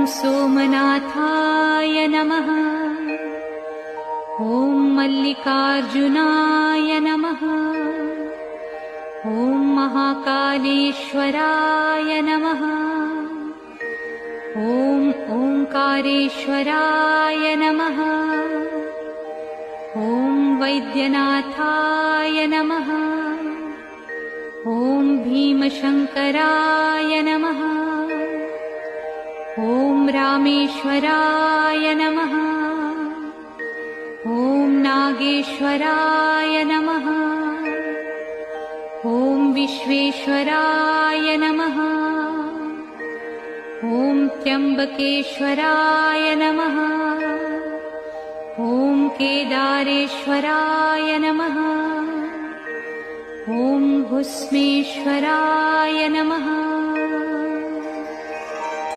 सोमनाथाय नमः। ॐ मल्लिकार्जुनाय नमः। ॐ महाकालेश्वराय नमः। ॐ ओंकारेश्वराय नमः। ॐ वैद्यनाथाय नमः। ॐ भीमशंकराय नमः। ॐ रामेश्वराय नमः। ॐ नागेश्वराय नमः। ॐ विश्वेश्वराय नमः। ॐ त्र्यंबकेश्वराय नमः। ॐ केदारेश्वराय नमः। ॐ भुस्मेश्वराय नमः।